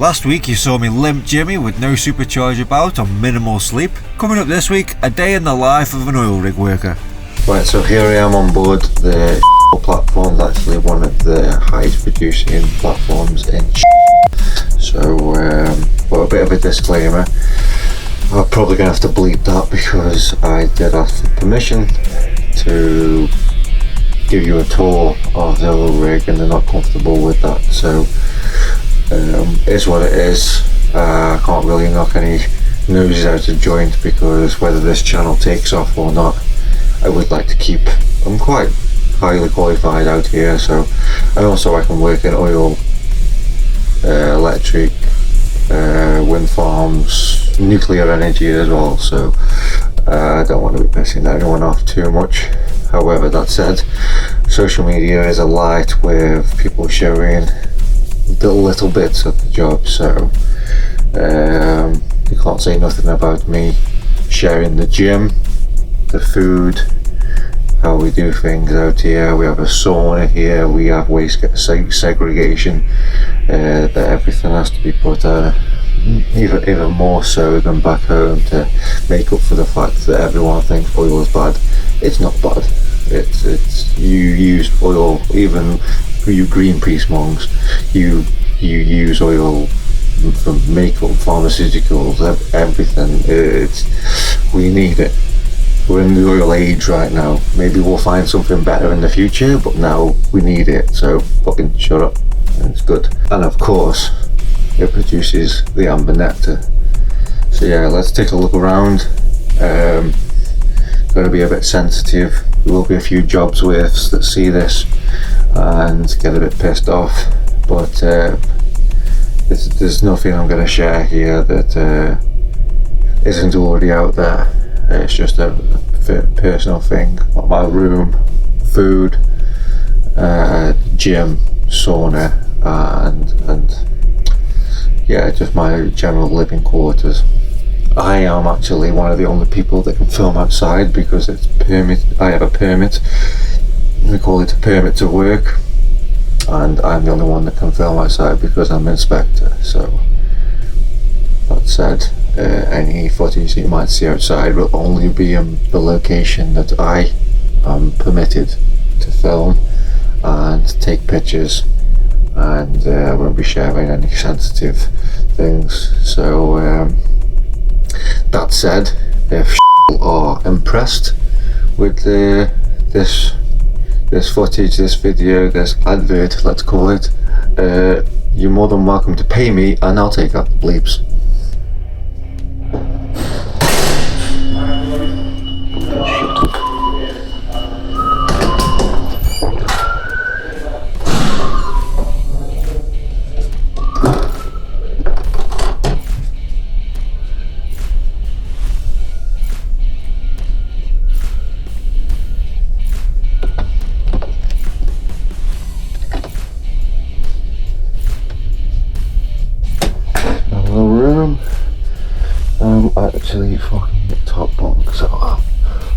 Last week you saw me limp Jimmy with no supercharge about on minimal sleep. Coming up this week, a day in the life of an oil rig worker. Right, so here I am on board the platform, actually one of the highest producing platforms in so but a bit of a disclaimer, I'm probably going to have to bleep that because I did ask for permission to give you a tour of the oil rig and they're not comfortable with that, so it's what it is. I can't really knock any noses out of joint because whether this channel takes off or not, I would like to keep, I'm quite highly qualified out here, so, and also I can work in oil, electric, wind farms, nuclear energy as well, so I don't want to be pissing anyone off too much. However, that said, social media is alight with people showing the little bits of the job, so you can't say nothing about me sharing the gym, the food, how we do things out here. We have a sauna here, we have waste segregation, that everything has to be put even more so than back home to make up for the fact that everyone thinks oil is bad. It's not bad. It's you use oil, even you Greenpeace monks, you use oil for makeup, pharmaceuticals, everything. We need it. We're in the oil age right now. Maybe we'll find something better in the future, but now we need it, so fucking shut up. It's good. And of course, it produces the amber nectar. So yeah, let's take a look around. Going to be a bit sensitive. There will be a few jobs worths that see this and get a bit pissed off, but there's nothing I'm going to share here that isn't already out there. It's just a personal thing. My room, food, gym, sauna, and yeah, just my general living quarters. I am actually one of the only people that can film outside because it's permit. I have a permit. We call it a permit to work, and I'm the only one that can film outside because I'm an inspector. So that said, any footage you might see outside will only be in the location that I am permitted to film and take pictures, and I won't be sharing any sensitive things. So that said, if are impressed with this footage, this video, this advert, let's call it, you're more than welcome to pay me and I'll take out the bleeps. Actually fucking top bunk, so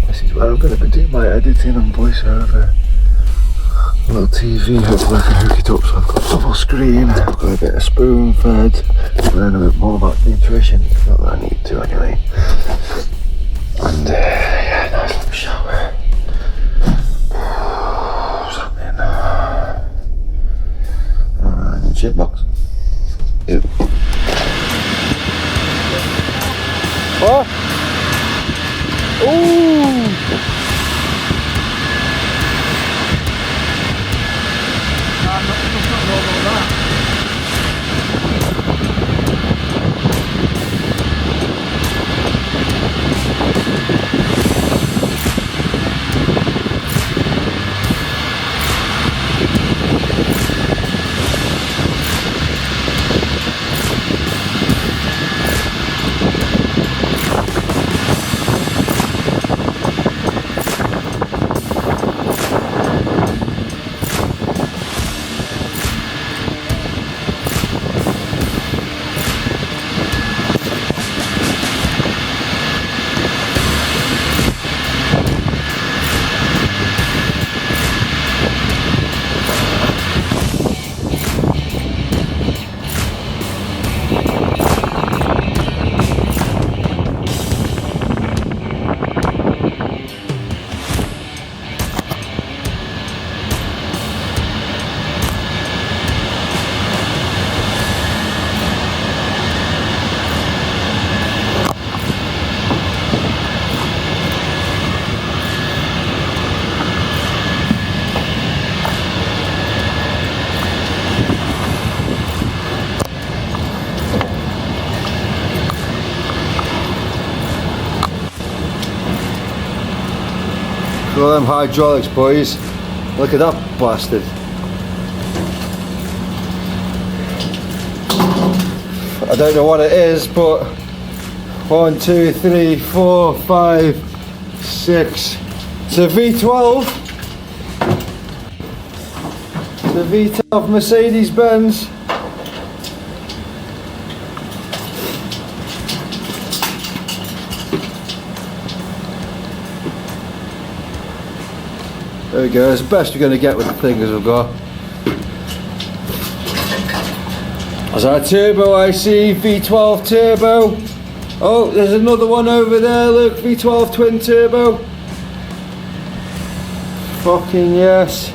this is where I'm going to be doing my editing and voiceover. A little TV, hopefully I can hook it up so I've got double screen, I've got a bit of spoon fed, learn a bit more about nutrition, not that I need to anyway, and yeah, nice little shower. What's happening? And shitbox. Ew. Oh! Ooh! I'm not normal that. Got them hydraulics, boys. Look at that bastard. I don't know what it is, but 1, 2, 3, 4, 5, 6. It's a V12. It's a V12 Mercedes-Benz. There we go, it's the best we're going to get with the fingers we've got. There's our turbo I see, V12 turbo. Oh, there's another one over there, look, V12 twin turbo. Fucking yes.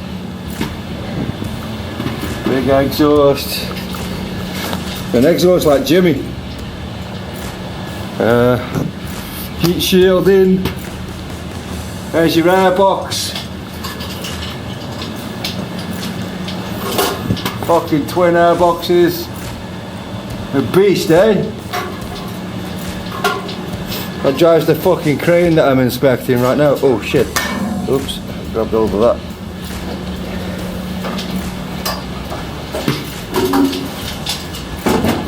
Big exhaust. An exhaust like Jimmy. Heat shielding. There's your air box. Fucking twin air boxes. A beast, eh? That drives the fucking crane that I'm inspecting right now. Oh shit. Oops, grabbed hold of that.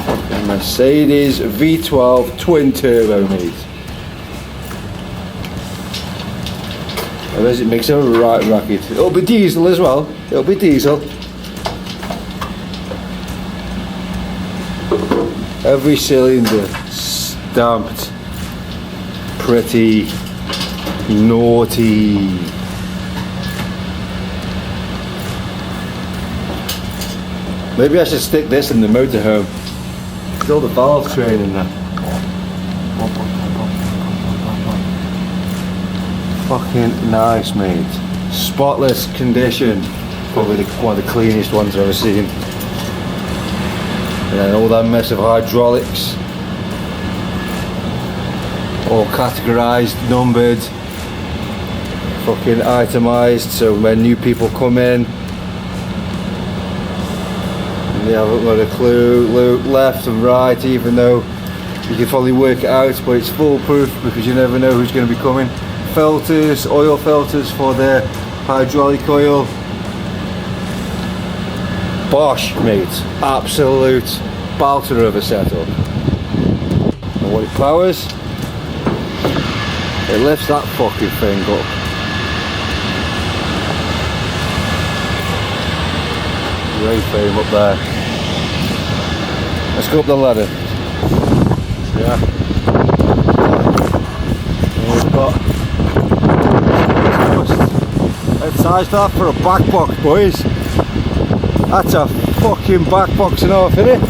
Fucking Mercedes V12 twin turbo, mate. It makes a right racket. It'll be diesel as well. It'll be diesel. Every cylinder stamped pretty naughty. Maybe I should stick this in the motorhome. There's all the valve train in there. Fucking nice, mate. Spotless condition. Probably one of the cleanest ones I've ever seen. And then all that mess of hydraulics, all categorised, numbered, fucking itemised, so when new people come in they haven't got a clue, look left and right, even though you can probably work it out, but it's foolproof because you never know who's going to be coming. Filters, oil filters for the hydraulic oil. Bosh, mate, absolute belter of a setup. And what it powers, it lifts that fucking thing up. Great frame up there. Let's go up the ladder. Yeah. And we've got let's size that for a back box, boys. That's a fucking back box and half, isn't it?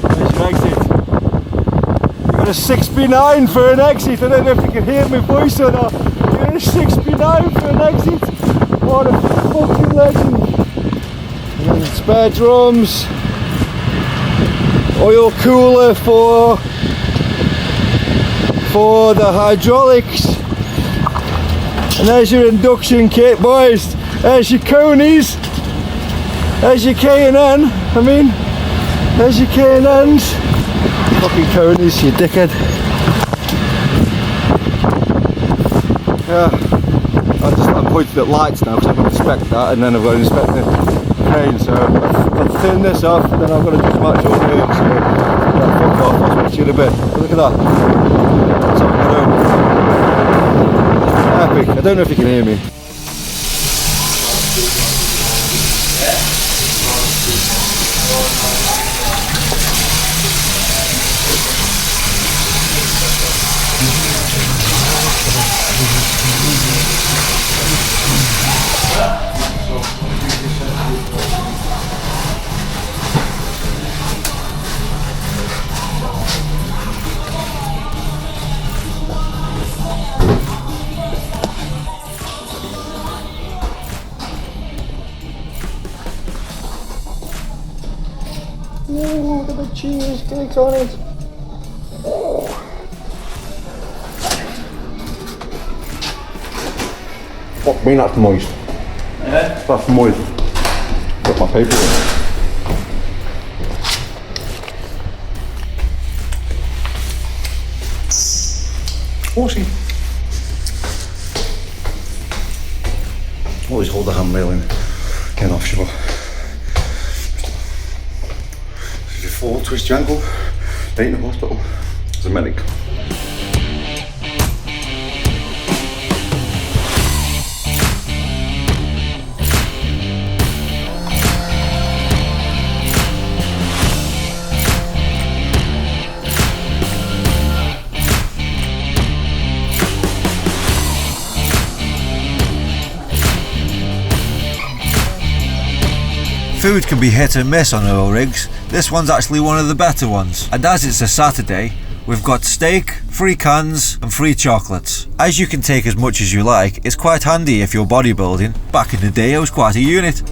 There's an exit. You've got a 6B9 for an exit. I don't know if you can hear my voice or not. You've got a 6B9 for an exit. What a fucking legend. And then spare drums. Oil cooler for the hydraulics. And there's your induction kit, boys. There's your conies. There's your K&N. There's your K&Ns. Fucking conies, you dickhead. Yeah. I'm pointing at lights now because I've got to inspect that, and then I've got to inspect the crane. So I'll turn this off, and then I've got to just match all the work. So yeah, fuck off. I'll speak to you in a bit. But look at that. That's all I'm gonna do. Epic. I don't know if you can hear me. Oh, look at the cheesecakes on it. Oh. Fuck me, that's moist. That's moist. Got my paper in. 40. Always hold the handrail in offshore. If you fall, twist your ankle, stay in the hospital as a medic. Food can be hit and miss on oil rigs. This one's actually one of the better ones. And as it's a Saturday, we've got steak, free cans and free chocolates. As you can take as much as you like, it's quite handy if you're bodybuilding. Back in the day I was quite a unit.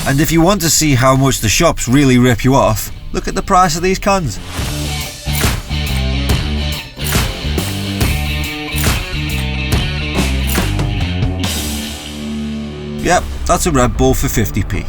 And if you want to see how much the shops really rip you off, look at the price of these cans. Yep, that's a Red Bull for 50p.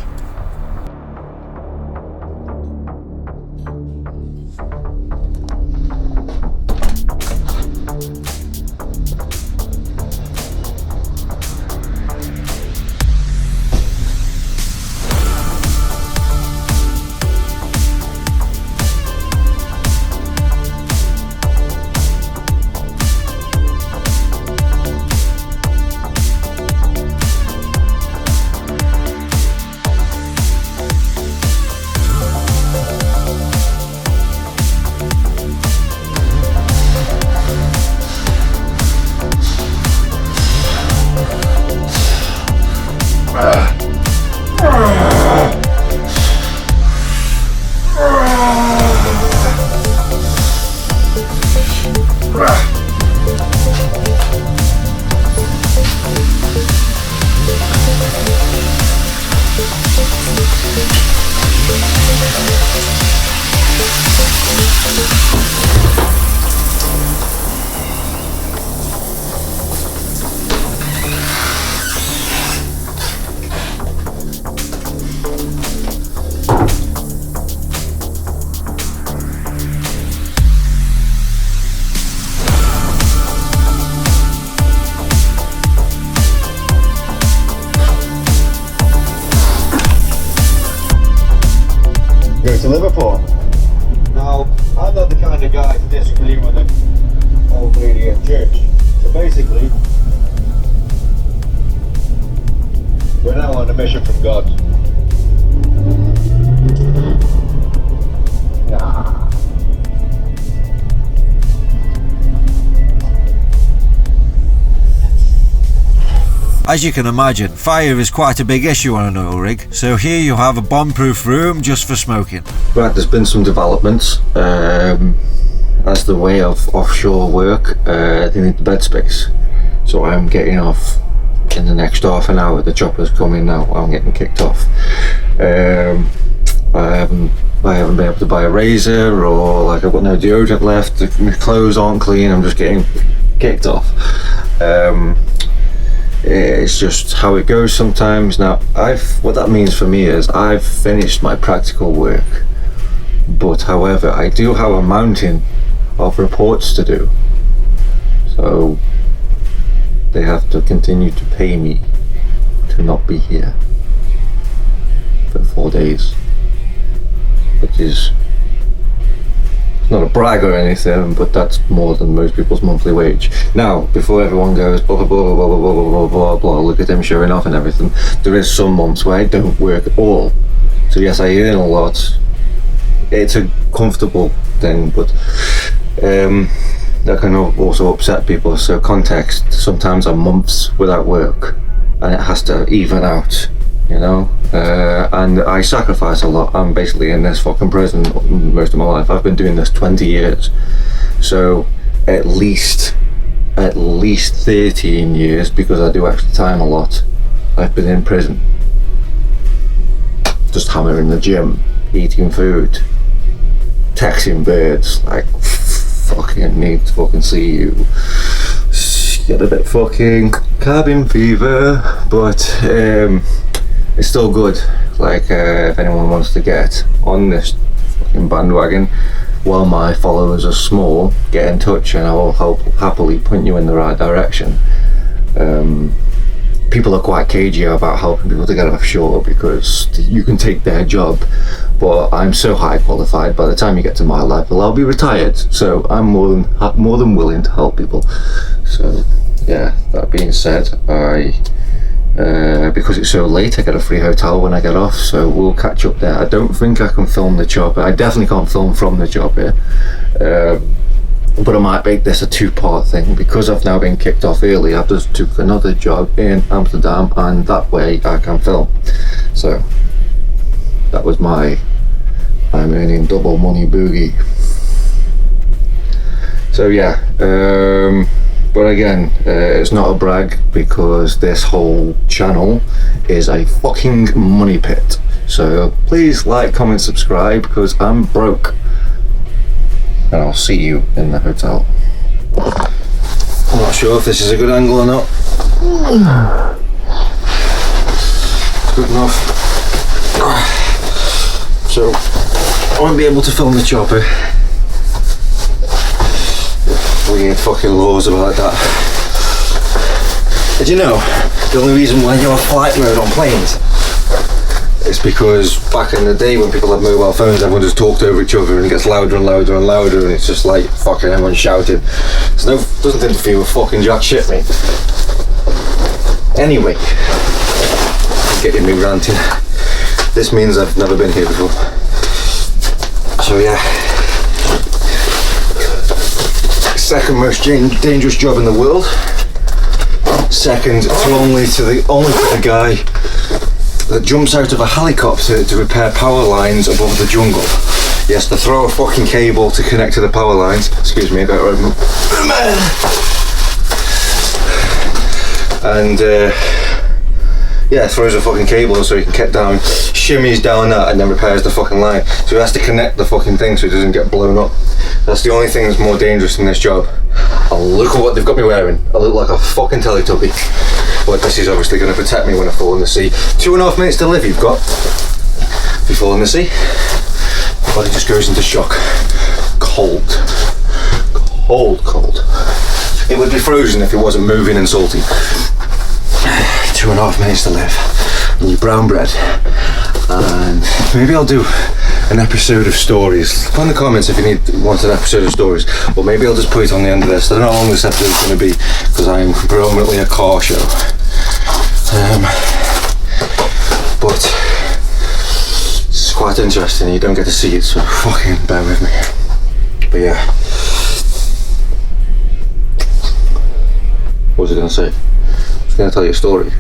Go to Liverpool. Now, I'm not the kind of guy to disagree with an old lady at church. So basically, we're now on a mission from God. Nah. As you can imagine, fire is quite a big issue on an oil rig, so here you have a bomb-proof room just for smoking. Right, there's been some developments. As the way of offshore work, they need the bed space. So I'm getting off in the next half an hour. The chopper's coming now. I'm getting kicked off. I haven't been able to buy a razor, or like I've got no deodorant left. My clothes aren't clean. I'm just getting kicked off. It's just how it goes sometimes. Now, what that means for me is I've finished my practical work, but however, I do have a mountain of reports to do. So they have to continue to pay me to not be here for 4 days, which is not a brag or anything, but that's more than most people's monthly wage. Now, before everyone goes blah blah blah blah blah blah blah blah blah, look at him showing off and everything, there is some months where I don't work at all. So yes, I earn a lot. It's a comfortable thing, but that can also upset people. So context, sometimes I'm months without work, and it has to even out you know, and I sacrifice a lot. I'm basically in this fucking prison most of my life. I've been doing this 20 years, so at least 13 years, because I do extra time a lot, I've been in prison, just hammering the gym, eating food, texting birds, like fucking need to fucking see you. Get a bit fucking cabin fever, but it's still good. Like if anyone wants to get on this fucking bandwagon, while my followers are small, get in touch and I will happily point you in the right direction. People are quite cagey about helping people to get offshore because you can take their job, but I'm so high qualified, by the time you get to my level I'll be retired, so I'm more than willing to help people. So yeah, that being said, because it's so late, I get a free hotel when I get off, so we'll catch up there. I don't think I can film the chopper. I definitely can't film from the chopper, but I might make this a two-part thing because I've now been kicked off early. I've just took another job in Amsterdam, and that way I can film. So that was I'm earning double money boogie. So yeah, but again, it's not a brag, because this whole channel is a fucking money pit. So please like, comment, subscribe, because I'm broke. And I'll see you in the hotel. I'm not sure if this is a good angle or not. Good enough. So I won't be able to film the chopper. Weird fucking laws about that. Did you know the only reason why you have flight mode on planes is because back in the day when people had mobile phones, everyone just talked over each other and it gets louder and louder and louder, and it's just like fucking everyone shouting. So doesn't interfere with fucking jack shit, mate. Anyway, getting me ranting. This means I've never been here before. So yeah. Second most dangerous job in the world. Second only to the guy that jumps out of a helicopter to repair power lines above the jungle. He has to throw a fucking cable to connect to the power lines. Excuse me, I got to and yeah, throws a fucking cable so he can get down, shimmies down that, and then repairs the fucking line. So he has to connect the fucking thing so it doesn't get blown up. That's the only thing that's more dangerous in this job. Oh, look at what they've got me wearing. I look like a fucking Teletubby. But this is obviously going to protect me when I fall in the sea. 2.5 minutes to live you've got. If you fall in the sea, your body just goes into shock. Cold. Cold. It would be frozen if it wasn't moving and salty. 2.5 minutes to live. And your brown bread. And maybe I'll do an episode of stories. Put in the comments if you want an episode of stories, or maybe I'll just put it on the end of this. I don't know how long this episode is going to be, because I am predominantly a car show. But it's quite interesting. You don't get to see it, so fucking bear with me. But yeah, what was I going to say? I was going to tell you a story.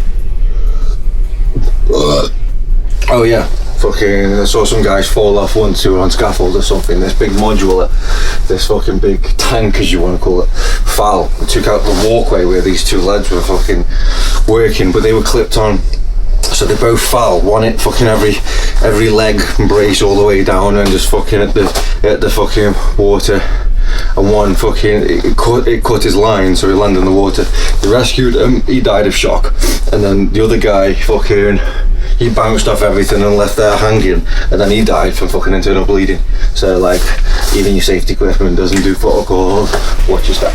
Oh yeah, fucking I saw some guys fall off once who were on scaffold or something. This big modular, this fucking big tank as you want to call it, fell and took out the walkway where these two lads were fucking working, but they were clipped on. So they both fell, one hit fucking every leg and brace all the way down, and just fucking at the fucking water. And one fucking it cut his line, so he landed in the water. They rescued him, he died of shock, and then the other guy fucking he bounced off everything and left there hanging, and then he died from fucking internal bleeding. So like, even your safety equipment doesn't do protocol. Watch your step.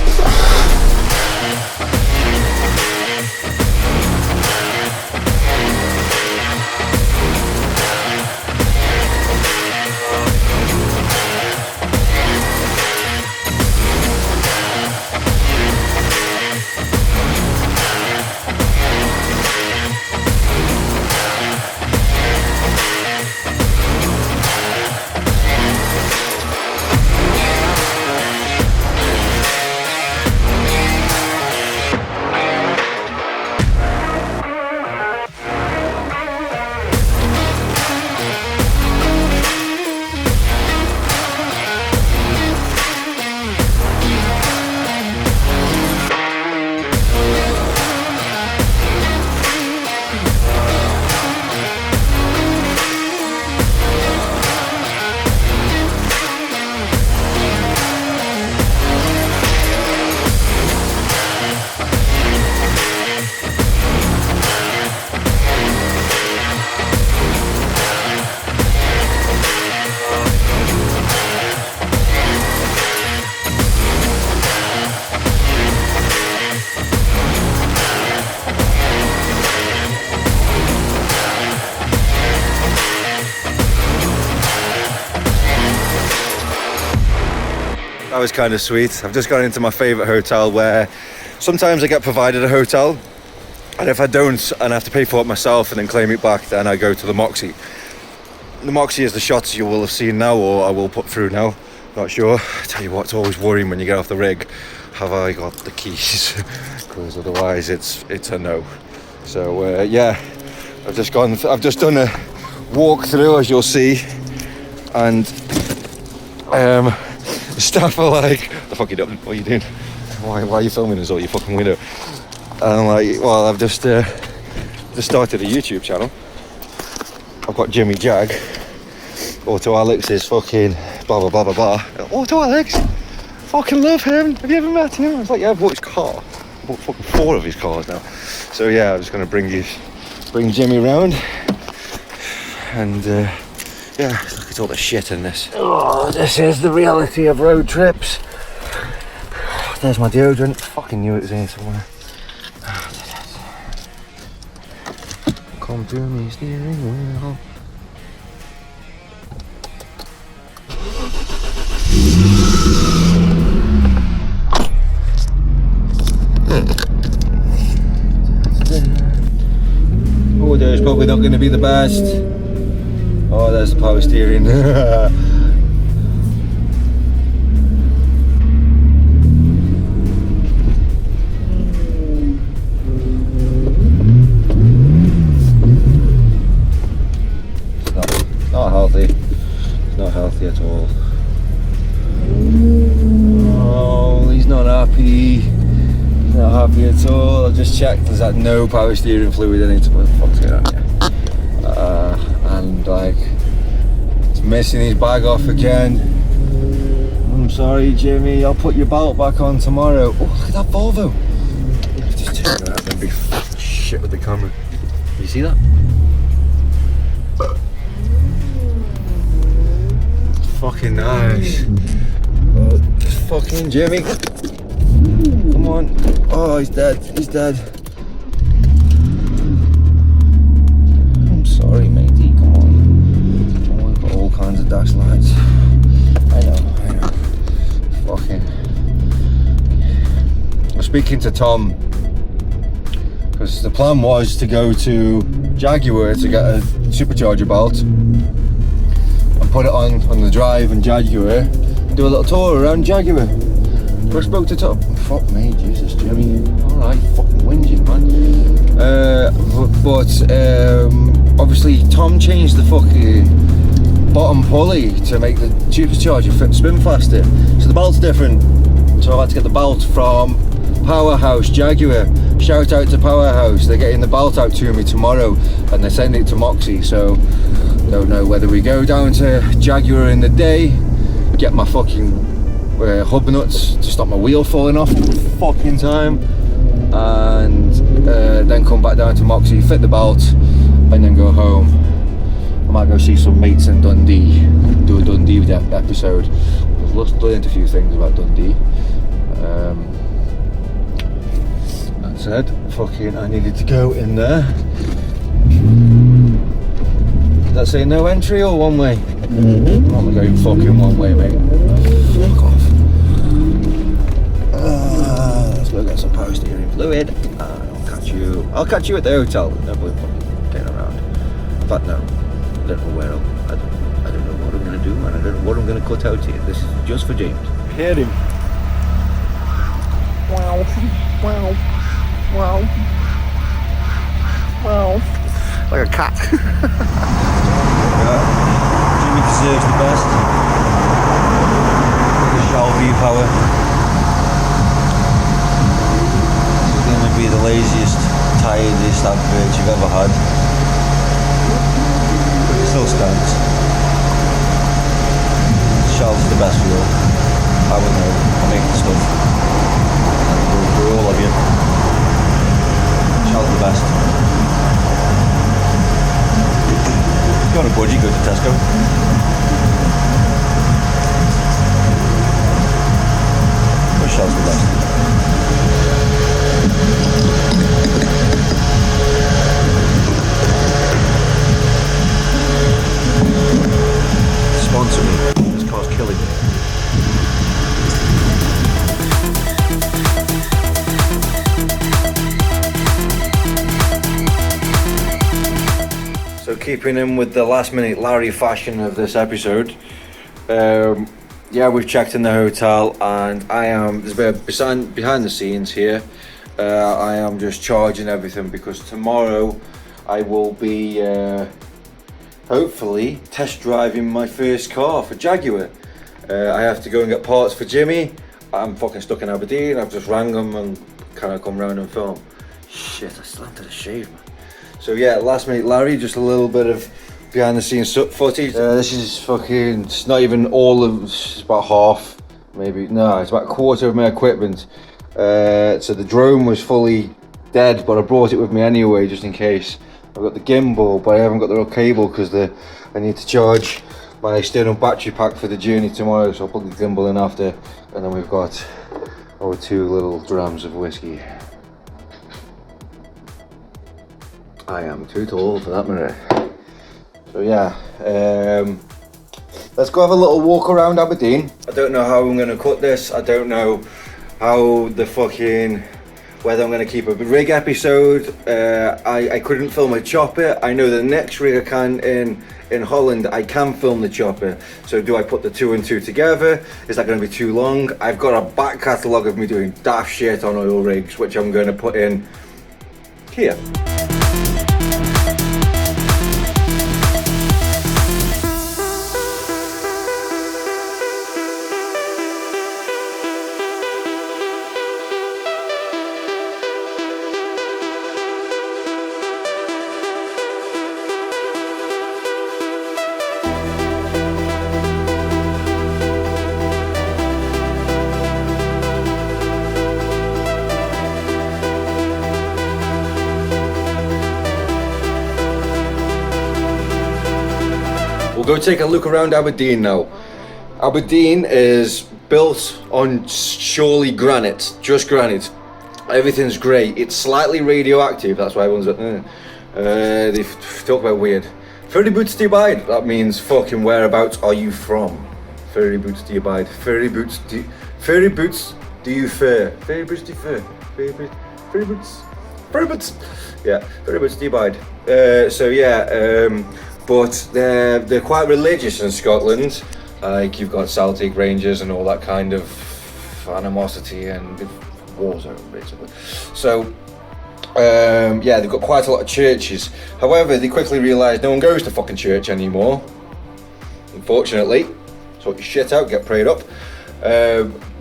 was kind of sweet. I've just gone into my favourite hotel where sometimes I get provided a hotel, and if I don't and I have to pay for it myself and then claim it back, then I go to the Moxie. The Moxie is the shots you will have seen now, or I will put through now. Not sure. I tell you what, it's always worrying when you get off the rig. Have I got the keys? Because otherwise it's a no. So yeah, I've just done a walk through, as you'll see, and staff are like, "The fuck you doing? What are you doing? Why are you filming us all, you fucking weirdo?" And I'm like, well, I've just started a YouTube channel. I've got Jimmy Jag. Auto Alex is fucking blah blah blah blah blah. Auto Alex, fucking love him. Have you ever met him? I was like, yeah, I bought his car. I bought fucking 4 of his cars now. So yeah, I'm just gonna bring Jimmy around, and yeah, look at all the shit in this. Oh, this is the reality of road trips. There's my deodorant. Fucking knew it was in here somewhere. Come to me, steering wheel. Oh, there's probably not going to be the best. Oh, there's the power steering. Not healthy. It's not healthy at all. Oh, he's not happy. He's not happy at all. I just checked. There's like no power steering fluid in it. What the fuck's going on here? And like, it's missing his bag off again. I'm sorry, Jimmy. I'll put your belt back on tomorrow. Oh, look at that Volvo. Just turn around and be shit with the camera. You see that? Fucking nice. Oh, fucking Jimmy. Come on. Oh, he's dead. He's dead. I'm sorry, matey. Come on. Oh, we've got all kinds of dash lights. I know. Fucking. I was speaking to Tom, because the plan was to go to Jaguar to get a supercharger belt. Put it on the drive and Jaguar, do a little tour around Jaguar. I spoke to Tom. Fuck me, Jesus, Jimmy. Alright, fucking whinging, man. But obviously Tom changed the fucking bottom pulley to make the supercharger spin faster. So the belt's different. So I had to get the belt from Powerhouse Jaguar. Shout out to Powerhouse. They're getting the belt out to me tomorrow and they're sending it to Moxie. So don't know whether we go down to Jaguar in the day, get my fucking hub nuts to stop my wheel falling off all the fucking time, and then come back down to Moxie, fit the belt, and then go home. I might go see some mates in Dundee, do a Dundee episode. I've learned a few things about Dundee. That said, fucking I needed to go in there. Does that say no entry or one way? Mm-hmm. I'm going fucking one way, mate. Fuck off. Let's go get some power steering fluid. I'll catch you at the hotel. No point fucking getting around. In fact, no. I don't know where I don't know what I'm going to do, man. I don't know what I'm going to cut out here. This is just for James. Hear him. Wow. Wow. Wow. Wow. Like a cat. Jimmy deserves the best. The Shell V-Power. This is going to be the laziest, tiredest advert you've ever had. But it still stands. Shell's the best fuel. I would know. I make the stuff. And for all of you, Shell's the best. If you want a budgie, go to Tesco. But Shell's the best. Sponsor me. This car's killing me. keeping in with the last minute Larry fashion of this episode. Yeah, we've checked in the hotel, and there's a bit of behind the scenes here. I am just charging everything because tomorrow I will be hopefully test driving my first car for Jaguar. I have to go and get parts for Jimmy. I'm fucking stuck in Aberdeen. I've just rang them and kind of come round and film. Shit, I still haven't had a shave, man. So yeah, last minute Larry, just a little bit of behind the scenes footage. This is fucking, it's not even all of, it's about half, maybe, no, it's about a quarter of my equipment. So the drone was fully dead, but I brought it with me anyway, just in case. I've got the gimbal, but I haven't got the real cable because I need to charge my external battery pack for the journey tomorrow, so I'll put the gimbal in after. And then we've got our 2 little drams of whiskey. I am too tall for that minute. So yeah, let's go have a little walk around Aberdeen. I don't know how I'm going to cut this. I don't know how whether I'm going to keep a rig episode. I couldn't film a chopper. I know the next rig I can in Holland, I can film the chopper. So do I put the 2 and 2 together? Is that going to be too long? I've got a back catalogue of me doing daft shit on oil rigs, which I'm going to put in here. We'll go take a look around Aberdeen now. Aberdeen is built on surely granite, just granite. Everything's great. It's slightly radioactive, that's why everyone's like, they talk about weird. Furry boots do you bide? That means fucking whereabouts are you from? Furry boots do you bide? Furry boots do you fur? Furry boots do you fur? Furry boots? Yeah, furry boots do you bide? But they're quite religious in Scotland. Like you've got Celtic Rangers and all that kind of animosity and war zone basically. So yeah, they've got quite a lot of churches. However, they quickly realised no one goes to fucking church anymore. Unfortunately, sort your shit out, get prayed up.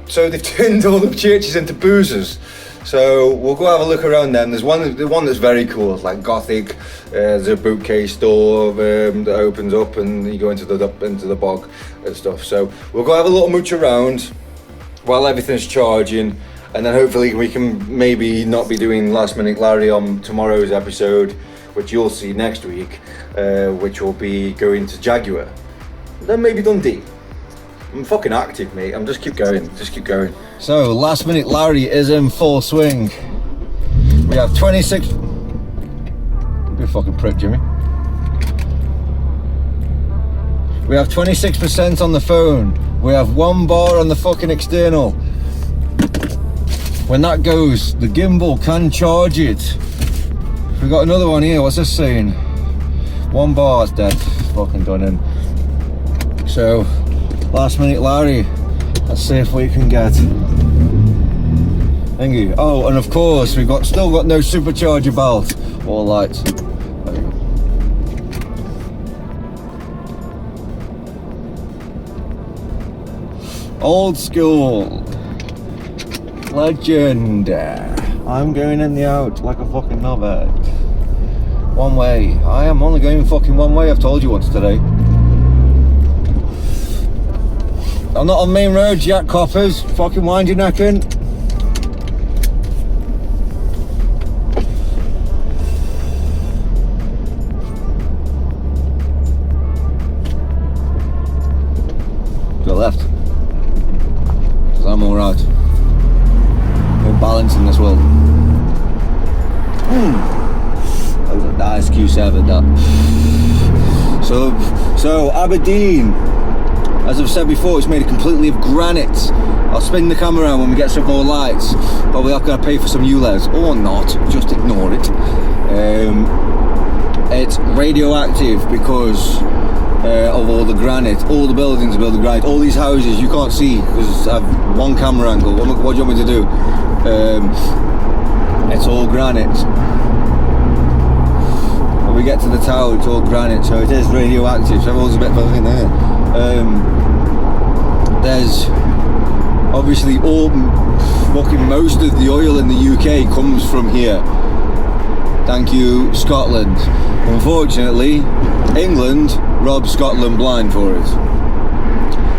So they've turned all the churches into boozers. So we'll go have a look around them. There's one that's very cool, it's like gothic. There's a bookcase door that opens up and you go into the bog and stuff. So we'll go have a little mooch around while everything's charging, and then hopefully we can maybe not be doing Last Minute Larry on tomorrow's episode, which you'll see next week, which will be going to Jaguar. Then maybe Dundee. I'm fucking active, mate. I'm just keep going. So, Last Minute Larry is in full swing. We have 26... Be a fucking prick, Jimmy. We have 26% on the phone. We have 1 bar on the fucking external. When that goes, the gimbal can charge it. We got another one here. What's this saying? 1 bar is dead. Fucking done in. So... Last Minute Larry, let's see if we can get thingy. Oh, and of course we've still got no supercharger belt or lights. There you go. Old school legend. I'm going in the out like a fucking knobhead. One way. I am only going fucking one way. I've told you once today. I'm not on main roads yet, coppers. Fucking wind your neck in. Go left. Because I'm alright. No balance in this world. That was a nice Q7, that. So Aberdeen. As I've said before, it's made completely of granite. I'll spin the camera around when we get some more lights. Probably I'm going to pay for some ULEDs, or not, just ignore it. It's radioactive because of all the granite. All the buildings are built of granite. All these houses you can't see because I have one camera angle. What do you want me to do? It's all granite. When we get to the tower, it's all granite, so it is radioactive. So everyone's a bit fucking there. There's obviously most of the oil in the UK comes from here. Thank you, Scotland. Unfortunately, England robbed Scotland blind for it.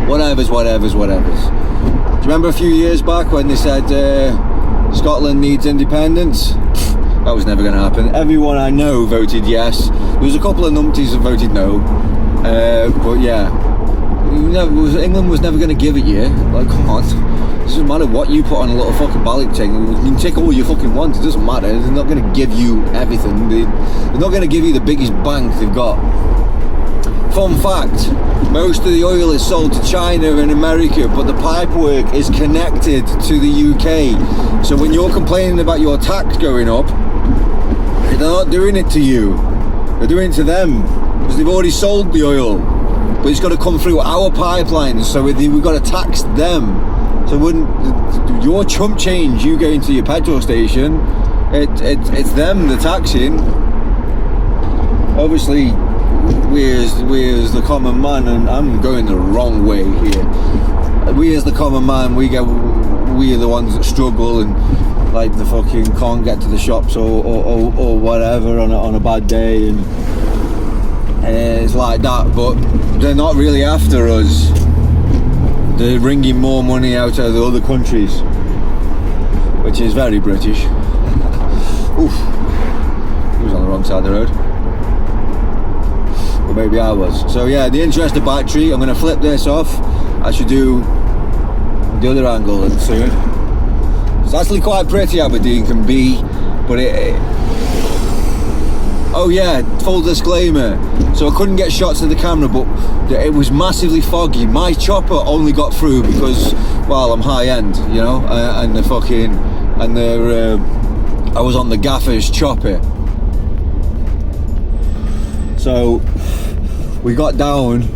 Whatevers. Do you remember a few years back when they said Scotland needs independence? That was never going to happen. Everyone I know voted yes. There was a couple of numpties that voted no. But yeah, England was never going to give it you. Like, come on. It doesn't matter what you put on a little fucking ballot thing. You can take all you fucking want. It doesn't matter. They're not going to give you everything. They're not going to give you the biggest bank they've got. Fun fact, most of the oil is sold to China and America, but the pipework is connected to the UK. So when you're complaining about your tax going up, they're not doing it to you. They're doing it to them because they've already sold the oil. But it's got to come through our pipelines, so we've got to tax them. So wouldn't your chump change you going to your petrol station? It's them the taxing. Obviously, we as the common man, and I'm going the wrong way here. We as the common man, we are the ones that struggle and like the fucking can't get to the shops or whatever on a bad day, and it's like that. But they're not really after us. They're wringing more money out of the other countries, which is very British. Oof, he was on the wrong side of the road. Or maybe I was. So yeah, the interesting battery, I'm going to flip this off. I should do the other angle soon. It's actually quite pretty, Aberdeen can be, but oh yeah, full disclaimer, so I couldn't get shots of the camera, but it was massively foggy. My chopper only got through because, well, I'm high end, you know, I was on the gaffer's chopper. So we got down,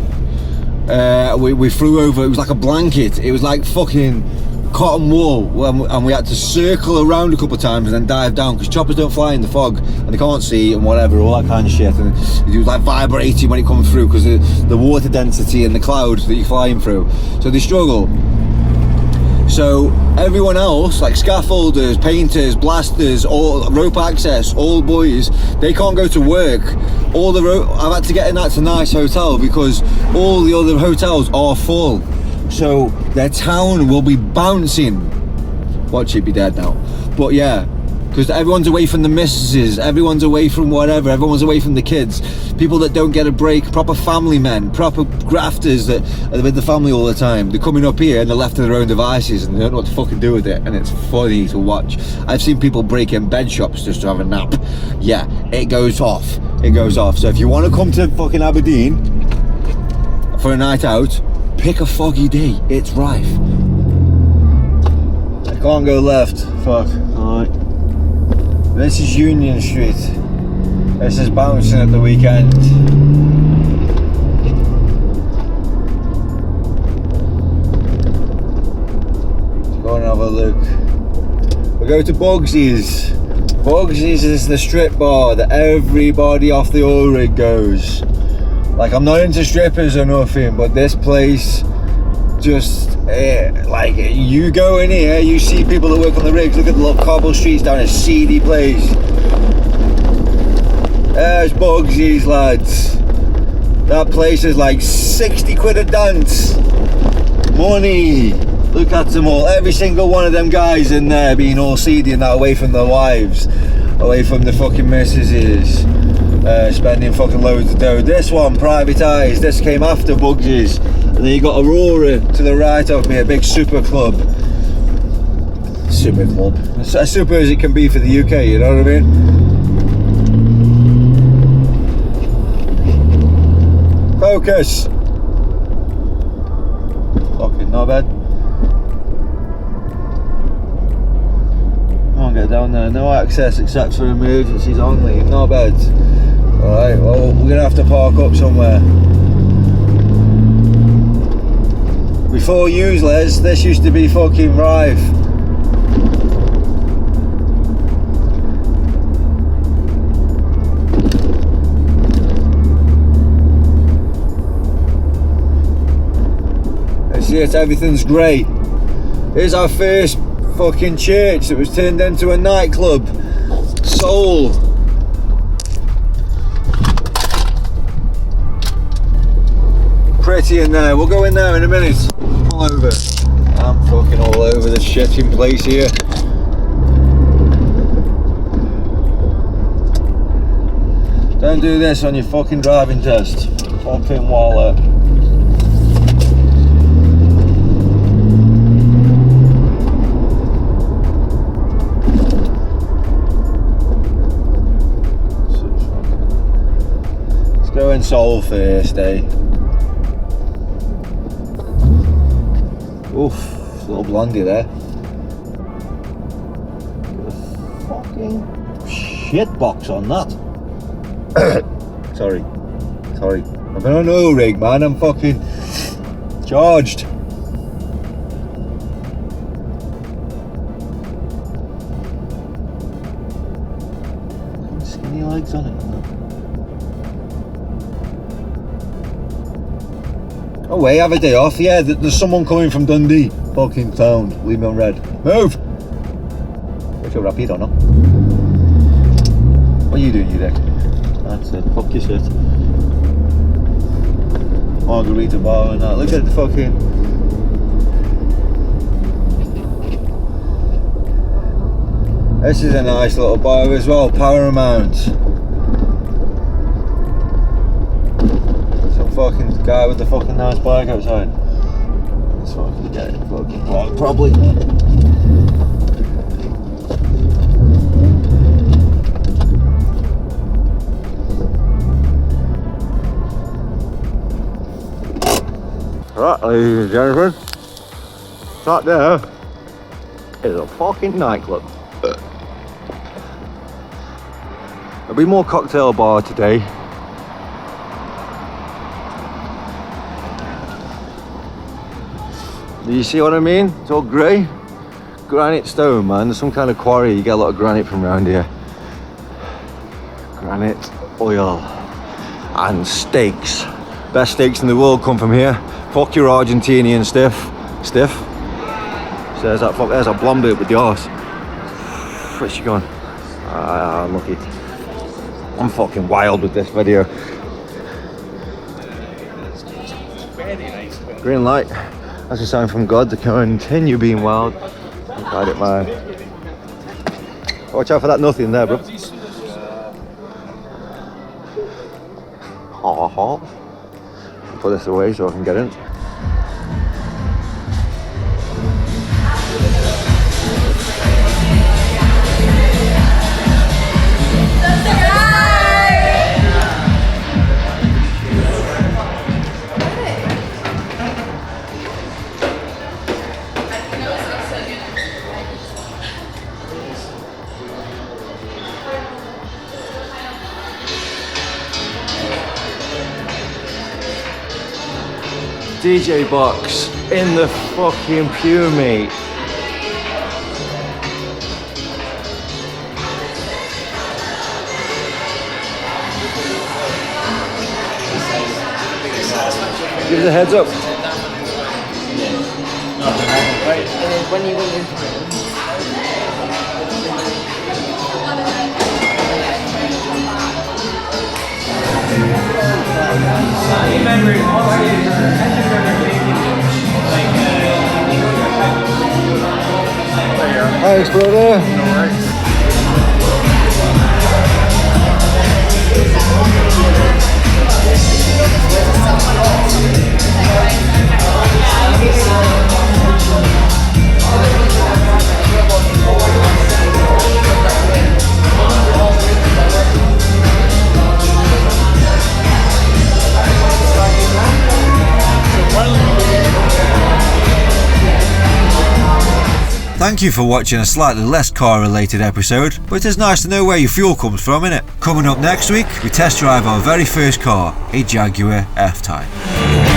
we flew over. It was like a blanket. It was like fucking cotton wool, and we had to circle around a couple of times and then dive down because choppers don't fly in the fog and they can't see and whatever, all that kind of shit. And it was like vibrating when it comes through because of the water density and the clouds that you're flying through. So they struggle. So everyone else, like scaffolders, painters, blasters, all rope access, all boys, they can't go to work. I've had to get in at a nice hotel because all the other hotels are full. So their town will be bouncing. Watch it be dead now. But yeah, because everyone's away from the missuses, everyone's away from whatever, everyone's away from the kids. People that don't get a break, proper family men, proper grafters that are with the family all the time. They're coming up here and they're left to their own devices and they don't know what to fucking do with it, and it's funny to watch. I've seen people break in bed shops just to have a nap. Yeah, it goes off. It goes off. So if you want to come to fucking Aberdeen for a night out, pick a foggy day. It's rife. I can't go left. Fuck. Alright. This is Union Street. This is bouncing at the weekend. Let's go and have a look. We go to Bugsy's. Bugsy's is the strip bar that everybody off the oil rig goes. Like, I'm not into strippers or nothing, but this place just, like, you go in here, you see people that work on the rigs, look at the little cobble streets down a seedy place. There's Bugsy's, lads. That place is like 60 quid a dance. Money. Look at them all. Every single one of them guys in there being all seedy and that, away from their wives, away from the fucking missuses. Spending fucking loads of dough. This one privatised. This came after Bugsy's. And then you got Aurora to the right of me, a big super club. Super club. As super as it can be for the UK, you know what I mean? Focus. Fucking not bad. Can't get down there. No access except for emergencies only. Not bad. Alright, well, we're gonna have to park up somewhere. Before yous, Les, this used to be fucking rife. Let's see it, everything's great. Here's our first fucking church that was turned into a nightclub. Soul. Pretty in there, we'll go in there in a minute. Pull over. I'm fucking all over the shitting place here. Don't do this on your fucking driving test. Fucking wallet. Let's go in Seoul first, eh? Oof, little blondie there. Fucking shit box on that. Sorry. I've been on an oil rig, man. I'm fucking charged. Skinny legs on it. Oh wait, have a day off. Yeah, there's someone coming from Dundee. Fucking town. Leave me on red. Move! What's your rapid or not? What are you doing, you dick? That's it. Fuck your shit. Margarita bar and that. Look at the fucking... This is a nice little bar as well. Paramount. Fucking guy with the fucking nice bike outside. Let's fucking get it fucking blocked probably. Right, ladies and gentlemen, that there is a fucking nightclub. There'll be more cocktail bar today. Do you see what I mean? It's all grey. Granite stone, man. There's some kind of quarry. You get a lot of granite from around here. Granite, oil, and steaks. Best steaks in the world come from here. Fuck your Argentinian stiff. So there's that fuck. There's a blonde with the arse. Where's she gone? I'm lucky. I'm fucking wild with this video. Green light. That's a sign from God to continue being wild. Ride it, man. Watch out for that nothing there, bro. Ha. Put this away so I can get in. DJ box in the fucking pew, mate. Give us a heads up. When you went in. Thanks, brother. Thank you for watching a slightly less car related episode, but it is nice to know where your fuel comes from, innit? Coming up next week, we test drive our very first car, a Jaguar F-Type.